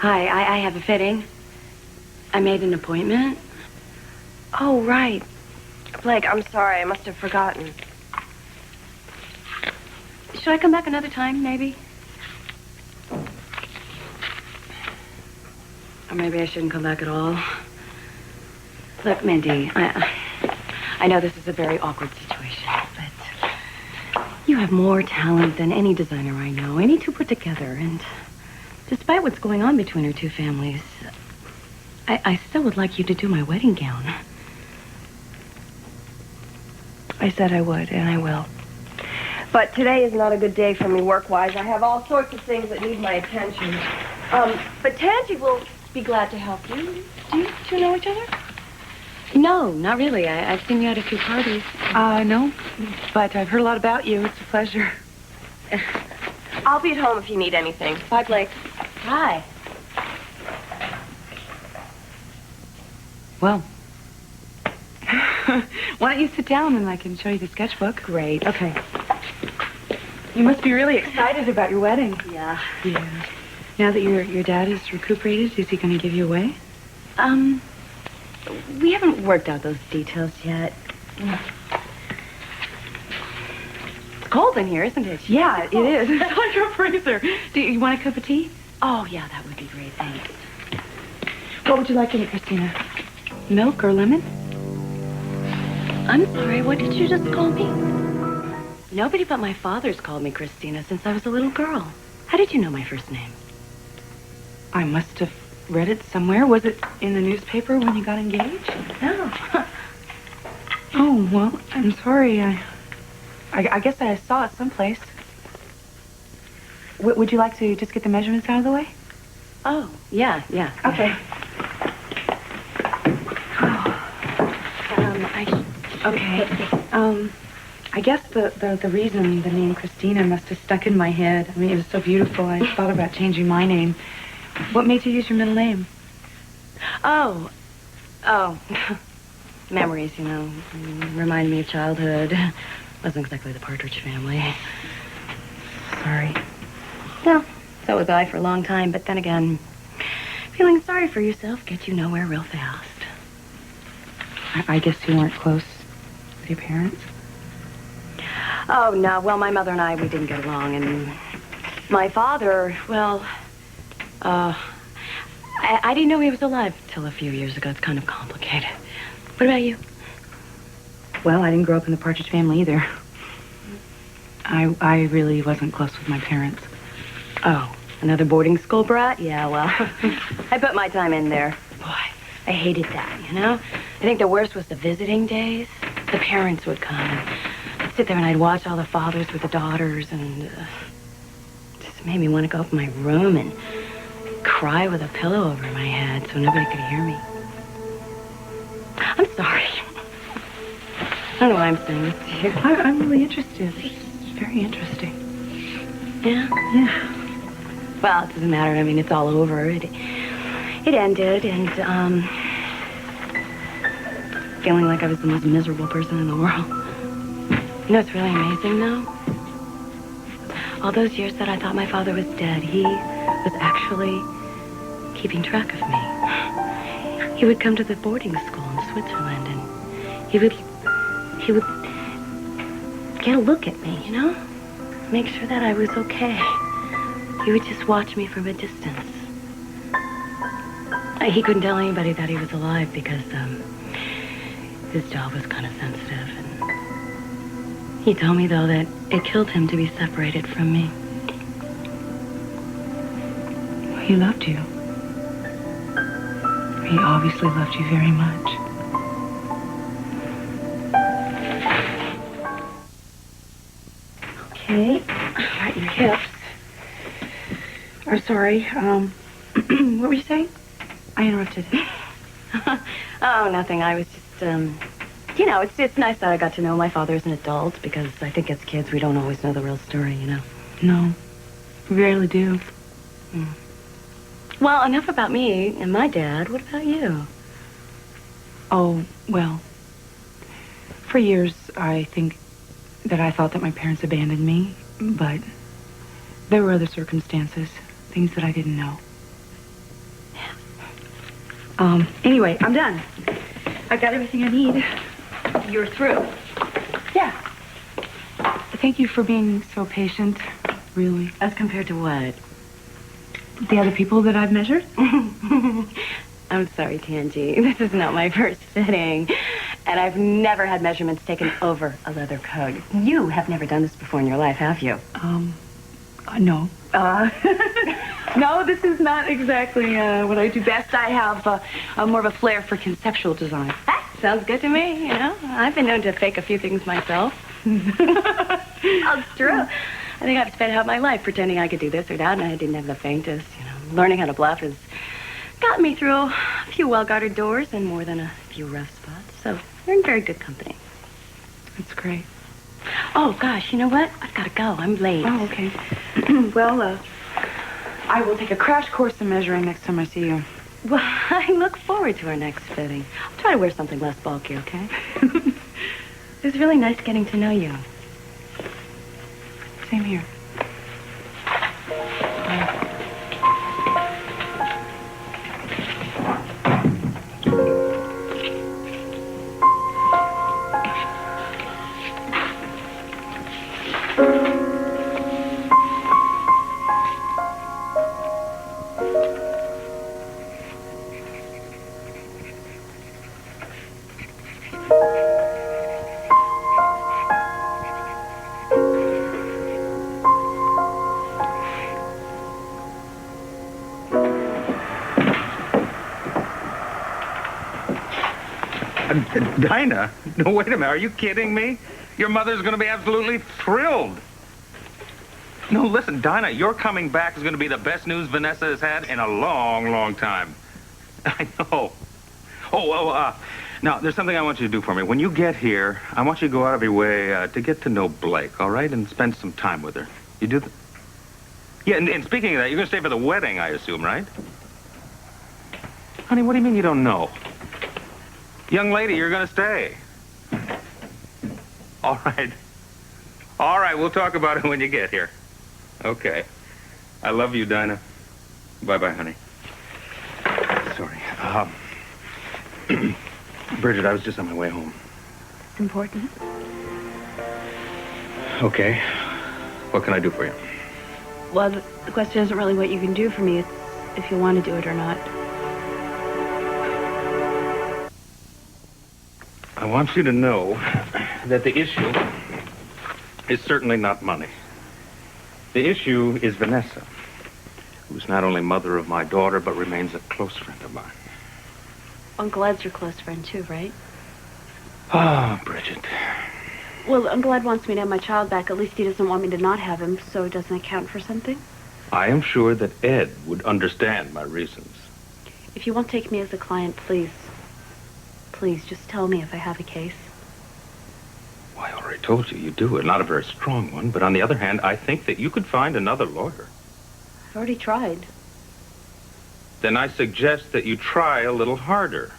Hi, I have a fitting. I made an appointment. Oh, right. Blake, I'm sorry. I must have forgotten. Should I come back another time, maybe? Or maybe I shouldn't come back at all. Look, Mindy, I know this is a very awkward situation, but you have more talent than any designer I know, any two put together, and despite what's going on between our two families, I still would like you to do my wedding gown. I said I would, and I will. But today is not a good day for me work-wise. I have all sorts of things that need my attention. But Tangie will be glad to help you. Do you two know each other? No, not really. I've seen you at a few parties. No, but I've heard a lot about you. It's a pleasure. I'll be at home if you need anything. Bye, Blake. Hi. Well, why don't you sit down and I can show you the sketchbook? Great. Okay. You must be really excited about your wedding. Yeah. Yeah. Now that your dad is recuperated, is he going to give you away? We haven't worked out those details yet. It's cold in here, isn't it? Yeah, it is. It's like a freezer. Do you want a cup of tea? Oh, yeah, that would be great. Thanks. What would you like in it, Cristina? Milk or lemon? I'm sorry, what did you just call me? Nobody but my father's called me Cristina since I was a little girl. How did you know my first name? I must have read it somewhere. Was it in the newspaper when you got engaged? No. Oh, well, I'm sorry. I guess I saw it someplace. Would you like to just get the measurements out of the way? Oh, yeah. Okay. I guess the reason the name Cristina must have stuck in my head. I mean, it was so beautiful. I thought about changing my name. What made you use your middle name? Oh. Memories, remind me of childhood. Wasn't exactly the Partridge Family. Sorry. Well, so was I for a long time, but then again, feeling sorry for yourself gets you nowhere real fast. I guess you weren't close with your parents? Oh, no. Well, my mother and I, we didn't get along, and my father, well, I didn't know he was alive till a few years ago. It's kind of complicated. What about you? Well, I didn't grow up in the Partridge Family either. I really wasn't close with my parents. Oh, another boarding school brat? Yeah, well, I put my time in there. Boy, I hated that, I think the worst was the visiting days. The parents would come, and I'd sit there and I'd watch all the fathers with the daughters, and it just made me want to go up in my room and cry with a pillow over my head so nobody could hear me. I'm sorry. I don't know why I'm saying this to you. I'm really interested. It's very interesting. Yeah? Yeah. Well, it doesn't matter. I mean, it's all over. It ended, and, feeling like I was the most miserable person in the world. It's really amazing, though? All those years that I thought my father was dead, he was actually keeping track of me. He would come to the boarding school in Switzerland, and he would get a look at me, Make sure that I was okay. He would just watch me from a distance. He couldn't tell anybody that he was alive because, his job was kind of sensitive. And he told me, though, that it killed him to be separated from me. Well, he loved you. He obviously loved you very much. Okay. Right, your hips. I'm sorry. What were you saying? I interrupted. Oh, nothing. I was just, it's nice that I got to know my father as an adult because I think as kids we don't always know the real story, No, we rarely do. Well, enough about me and my dad. What about you? Oh, well, for years I think that I thought that my parents abandoned me, but there were other circumstances, things that I didn't know. Anyway, I'm done. I've got everything I need. You're through. Yeah. Thank you for being so patient, really. As compared to what? The other people that I've measured? I'm sorry, Tangie. This is not my first fitting. And I've never had measurements taken over a leather coat. You have never done this before in your life, have you? No. No, this is not exactly what I do best. I have more of a flair for conceptual design. That sounds good to me, you know. I've been known to fake a few things myself. Oh, it's true. I think I've spent half my life pretending I could do this or that, and I didn't have the faintest. You know, learning how to bluff has gotten me through a few well-guarded doors and more than a few rough spots. So you're in very good company. That's great. Oh, gosh, you know what? I've got to go. I'm late. Oh, okay. Well, I will take a crash course in measuring next time I see you. Well, I look forward to our next fitting. I'll try to wear something less bulky, okay? It was really nice getting to know you. Same here. Dinah? No, wait a minute. Are you kidding me? Your mother's going to be absolutely thrilled. No, listen, Dinah, your coming back is going to be the best news Vanessa has had in a long, long time. I know. Now, there's something I want you to do for me. When you get here, I want you to go out of your way to get to know Blake, all right? And spend some time with her. You do Yeah, and speaking of that, you're going to stay for the wedding, I assume, right? Honey, what do you mean you don't know? Young lady, you're going to stay. All right. All right, we'll talk about it when you get here. Okay. I love you, Dinah. Bye-bye, honey. Sorry. Bridget, I was just on my way home. It's important. Okay. What can I do for you? Well, the question isn't really what you can do for me. It's if you want to do it or not. I want you to know that the issue is certainly not money. The issue is Vanessa, who's not only mother of my daughter, but remains a close friend of mine. Uncle Ed's your close friend, too, right? Ah, Bridget. Well, Uncle Ed wants me to have my child back. At least he doesn't want me to not have him, so doesn't it count for something? I am sure that Ed would understand my reasons. If you won't take me as a client, please. Please, just tell me if I have a case. Well, I already told you do it. Not a very strong one, but on the other hand, I think that you could find another lawyer. I've already tried. Then I suggest that you try a little harder.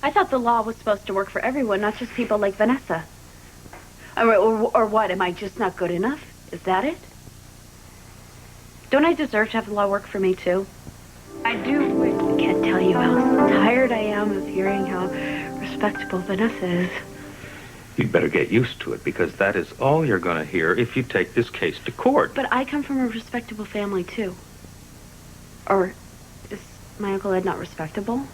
I thought the law was supposed to work for everyone, not just people like Vanessa. Or what? Am I just not good enough? Is that it? Don't I deserve to have the law work for me, too? I do. I can't tell you how tired I am of hearing how respectable Vanessa is. You'd better get used to it, because that is all you're going to hear if you take this case to court. But I come from a respectable family, too. Or is my Uncle Ed not respectable?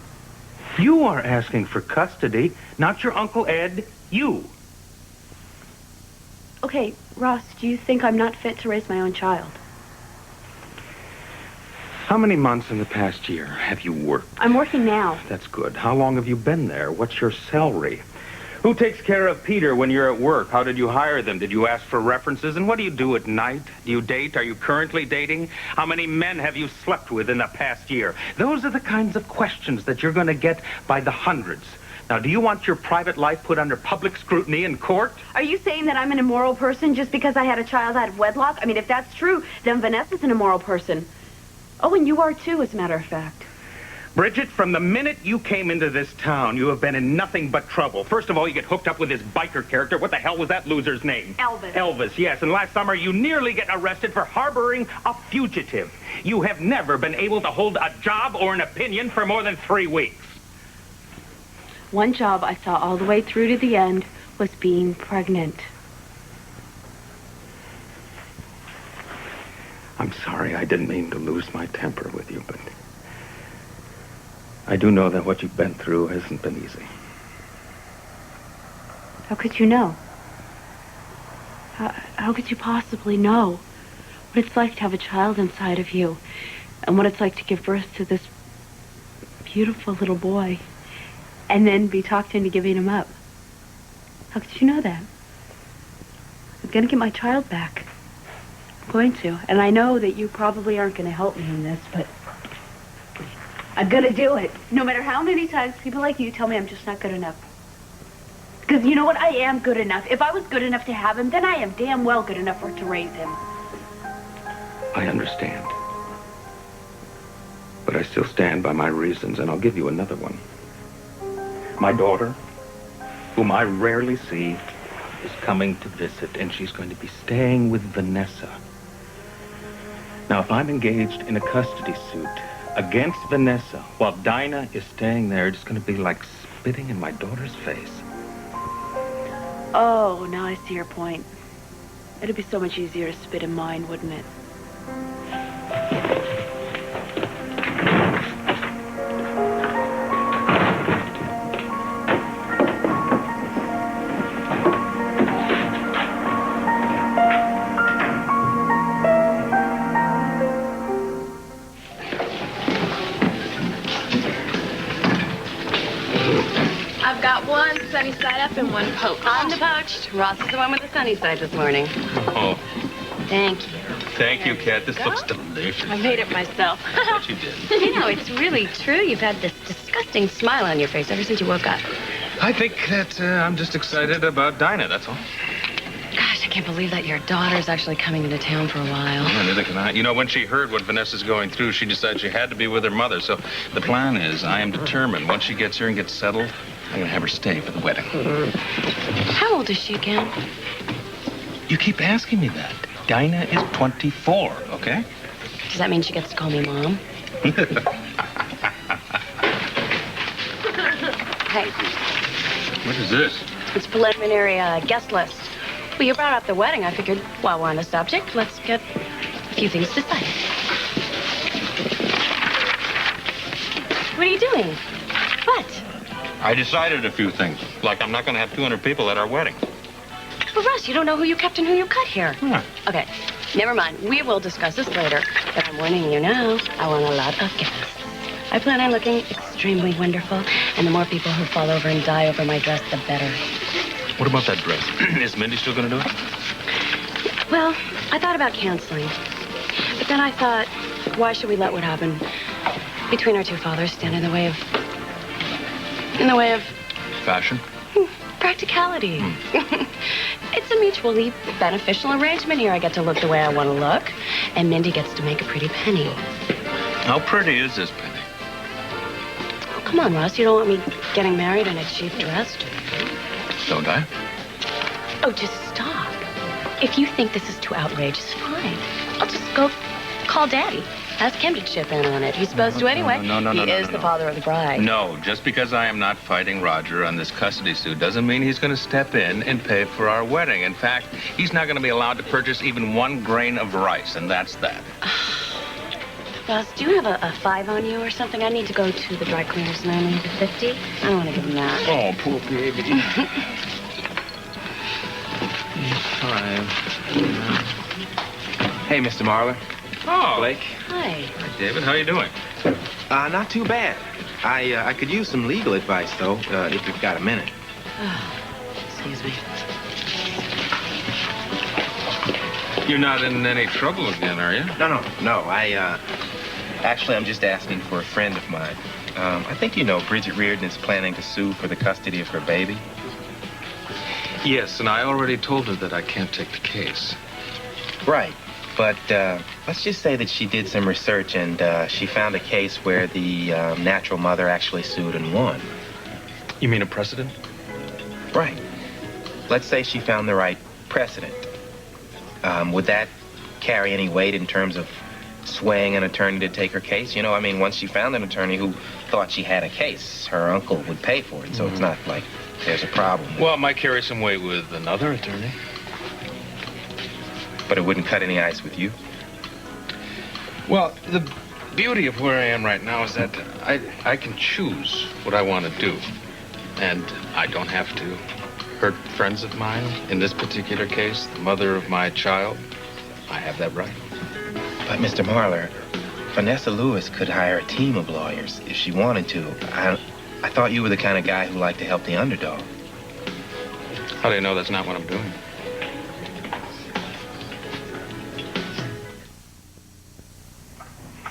You are asking for custody, not your Uncle Ed, you. Okay, Ross, do you think I'm not fit to raise my own child? How many months in the past year have you worked? I'm working now. That's good. How long have you been there? What's your salary? Who takes care of Peter when you're at work? How did you hire them? Did you ask for references? And what do you do at night? Do you date? Are you currently dating? How many men have you slept with in the past year? Those are the kinds of questions that you're going to get by the hundreds. Now, do you want your private life put under public scrutiny in court? Are you saying that I'm an immoral person just because I had a child out of wedlock? I mean, if that's true, then Vanessa's an immoral person. Oh, and you are too, as a matter of fact. Bridget, from the minute you came into this town, you have been in nothing but trouble. First of all, you get hooked up with this biker character. What the hell was that loser's name? Elvis. Elvis, yes. And last summer, you nearly get arrested for harboring a fugitive. You have never been able to hold a job or an opinion for more than 3 weeks. One job I saw all the way through to the end was being pregnant. I'm sorry, I didn't mean to lose my temper with you, but I do know that what you've been through hasn't been easy. How could you know? How could you possibly know what it's like to have a child inside of you and what it's like to give birth to this beautiful little boy and then be talked into giving him up? How could you know that? I'm going to get my child back. I'm going to. And I know that you probably aren't going to help me in this, but I'm going to do it. No matter how many times people like you tell me I'm just not good enough. Because you know what? I am good enough. If I was good enough to have him, then I am damn well good enough to raise him. I understand. But I still stand by my reasons, and I'll give you another one. My daughter, whom I rarely see, is coming to visit, and she's going to be staying with Vanessa. Now, if I'm engaged in a custody suit against Vanessa while Dinah is staying there, it's going to be like spitting in my daughter's face. Oh, now I see your point. It'd be so much easier to spit in mine, wouldn't it? I've got one sunny side up and one poached. I'm the poached. Ross is the one with the sunny side this morning. Oh, Thank you. thank you, Kat. This looks delicious. I made it myself. I bet you did. You know, it's really true. You've had this disgusting smile on your face ever since you woke up. I think that I'm just excited about Dinah, that's all. Gosh, I can't believe that your daughter's actually coming into town for a while. Yeah, neither can I. You know, when she heard what Vanessa's going through, she decided she had to be with her mother. So the plan is I am determined once she gets here and gets settled, I'm going to have her stay for the wedding. How old is she again? You keep asking me that. Dinah is 24, okay? Does that mean she gets to call me Mom? Hey, What is this? it's preliminary guest list. Well, you brought up the wedding. I figured while we're on the subject, let's get a few things decided. What are you doing? What? I decided a few things. Like I'm not going to have 200 people at our wedding. Well, Russ, you don't know who you kept and who you cut here. Huh. Okay, never mind. We will discuss this later. But I'm warning you now, I want a lot of guests. I plan on looking extremely wonderful, and the more people who fall over and die over my dress, the better. What about that dress? Is Mindy still going to do it? Well, I thought about canceling. But then I thought, why should we let what happened between our two fathers stand in the way of Fashion? practicality? It's a mutually beneficial arrangement. Here I get to look the way I want to look, and Mindy gets to make a pretty penny. How pretty is this penny? Oh, come on, Russ. You don't want me getting married in a cheap dress, do you? Don't I? Oh, just stop. If you think this is too outrageous, fine. I'll just go call Daddy. Ask him to chip in on it. He's supposed to anyway. No, He is the father of the bride. No, just because I am not fighting Roger on this custody suit doesn't mean he's going to step in and pay for our wedding. In fact, he's not going to be allowed to purchase even 1 grain of rice, and that's that. Russ, do you have a 5 on you or something? I need to go to the dry cleaners and I only have a 50. I don't want to give him that. Oh, poor baby. 5. Hey, Mr. Marler. Oh, Blake. Hi. Hi, David. How you doing? Not too bad. I could use some legal advice, though, if you've got a minute. Excuse me. You're not in any trouble again, are you? No. Actually, I'm just asking for a friend of mine. I think you know Bridget Reardon is planning to sue for the custody of her baby. Yes, and I already told her that I can't take the case. Right. But let's just say that she did some research and she found a case where the natural mother actually sued and won. You mean a precedent? Right. Let's say she found the right precedent. Would that carry any weight in terms of swaying an attorney to take her case? You know, I mean, once she found an attorney who thought she had a case, her uncle would pay for it, so it's not like there's a problem. Well, it might carry some weight with another attorney. But it wouldn't cut any ice with you? Well, the beauty of where I am right now is that I can choose what I want to do. And I don't have to hurt friends of mine. In this particular case, the mother of my child. I have that right. But, Mr. Marler, Vanessa Lewis could hire a team of lawyers if she wanted to. I thought you were the kind of guy who liked to help the underdog. How do you know that's not what I'm doing?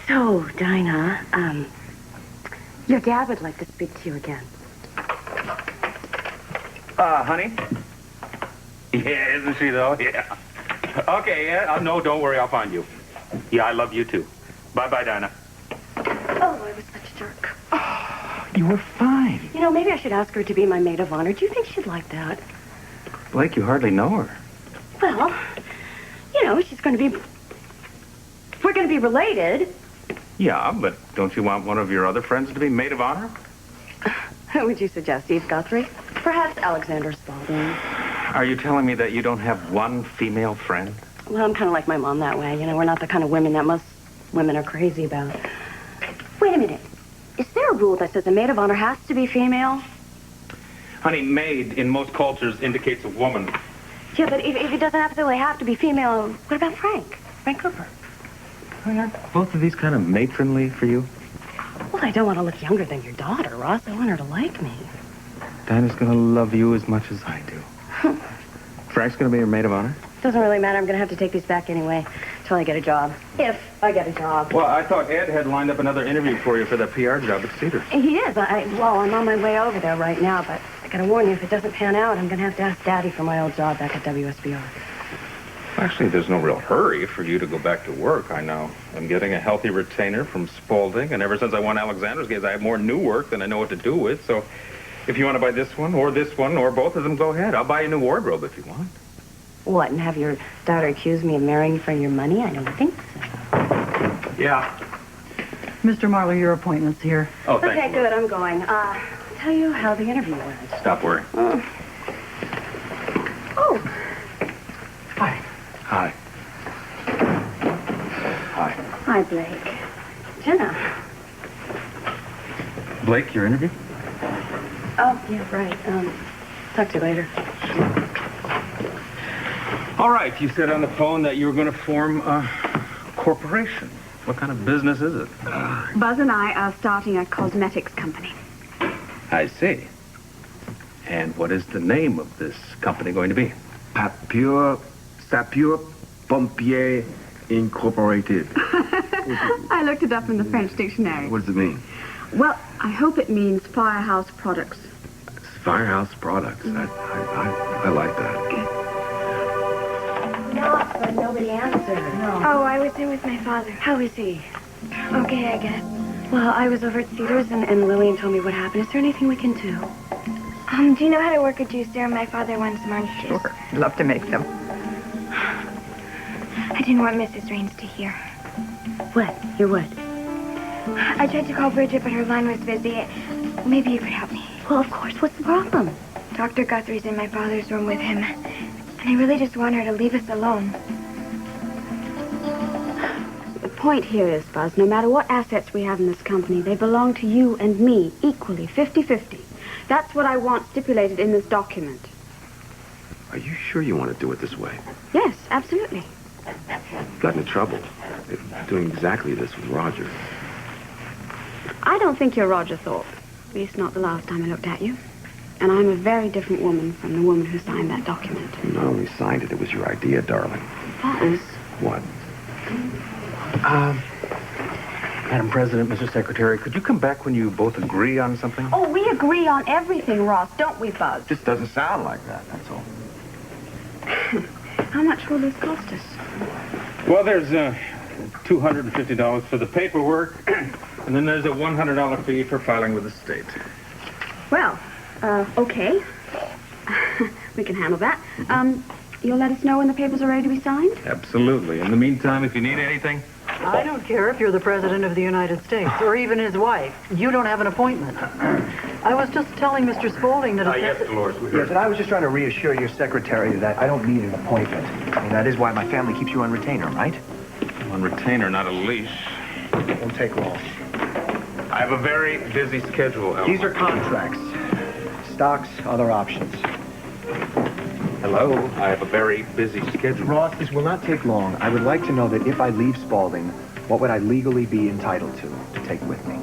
So, Dinah, your dad would like to speak to you again. Honey? Yeah, isn't she, though? Yeah. Okay, yeah. No, don't worry. I'll find you. Yeah, I love you, too. Bye-bye, Dinah. Oh, I was such a jerk. You were fine. You know, maybe I should ask her to be my maid of honor. Do you think she'd like that? Blake, you hardly know her. Well, you know, she's going to be... We're going to be related. Yeah, but don't you want one of your other friends to be maid of honor? Who would you suggest, Steve Guthrie? Perhaps Alexander Spaulding. Are you telling me that you don't have one female friend? Well, I'm kind of like my mom that way. You know, we're not the kind of women that most women are crazy about. Wait a minute. Is there a rule that says a maid of honor has to be female? Honey, maid in most cultures indicates a woman. Yeah, but if it doesn't absolutely have to be female, what about Frank? Frank Cooper? I mean, aren't both of these kind of matronly for you? Well, I don't want to look younger than your daughter, Ross. I want her to like me. Dinah's gonna love you as much as I do. Frank's gonna be your maid of honor? Doesn't really matter. I'm going to have to take these back anyway until I get a job. If I get a job. Well, I thought Ed had lined up another interview for you for that PR job at Cedars. He is. Well, I'm on my way over there right now, but I got to warn you, if it doesn't pan out, I'm going to have to ask Daddy for my old job back at WSBR. Actually, there's no real hurry for you to go back to work, I know. I'm getting a healthy retainer from Spaulding, and ever since I won Alexander's case, I have more new work than I know what to do with, so if you want to buy this one, or both of them, go ahead. I'll buy you a new wardrobe if you want. What, and have your daughter accuse me of marrying you for your money? I don't think so. Yeah. Mr. Marler, your appointment's here. Oh, thanks. Okay, good. I'm going. I'll tell you how the interview went. Stop worrying. Oh. Hi. Hi. Hi. Hi, Blake. Jenna. Blake, your interview? Oh, yeah, right. Talk to you later. All right, you said on the phone that you were going to form a corporation. What kind of business is it? Buzz and I are starting a cosmetics company. I see. And what is the name of this company going to be? Sapure Pompier Incorporated. I looked it up in the French dictionary. What does it mean? Well, I hope it means firehouse products. Firehouse Products. I like that. No, but nobody answered. No. Oh, I was in with my father. How is he? Okay, I guess. Well, I was over at Cedars, and Lillian told me what happened. Is there anything we can do? Do you know how to work a juicer? My father wants some orange juice. Sure. Love to make them. I didn't want Mrs. Raines to hear. What? You would? I tried to call Bridget, but her line was busy. Maybe you could help me. Well, of course. What's the problem? Dr. Guthrie's in my father's room with him. And I really just want her to leave us alone. The point here is, Buzz, no matter what assets we have in this company, they belong to you and me equally, 50-50. That's what I want stipulated in this document. Are you sure you want to do it this way? Yes, absolutely. You've gotten in trouble doing exactly this with Roger. I don't think you're Roger Thorpe. At least not the last time I looked at you. And I'm a very different woman from the woman who signed that document. No, you signed it. It was your idea, darling. Buzz. What? Madam President, Mr. Secretary, could you come back when you both agree on something? Oh, we agree on everything, Ross, don't we, Buzz? Just doesn't sound like that, that's all. How much will this cost us? Well, there's $250 for the paperwork, and then there's a $100 fee for filing with the state. Well, okay. We can handle that. You'll let us know when the papers are ready to be signed? Absolutely. In the meantime, if you need anything... I don't care if you're the President of the United States or even his wife. You don't have an appointment. I was just telling Mr. Spaulding that... yes, Dolores, we Yes, heard. and I was just trying to reassure your secretary that I don't need an appointment. And that is why my family keeps you on retainer, right? On retainer, not a leash. Won't take long. I have a very busy schedule, Elmer. These are contracts. Stocks, other options. Hello? I have a very busy schedule. Ross, this will not take long. I would like to know that if I leave Spaulding, what would I legally be entitled to take with me?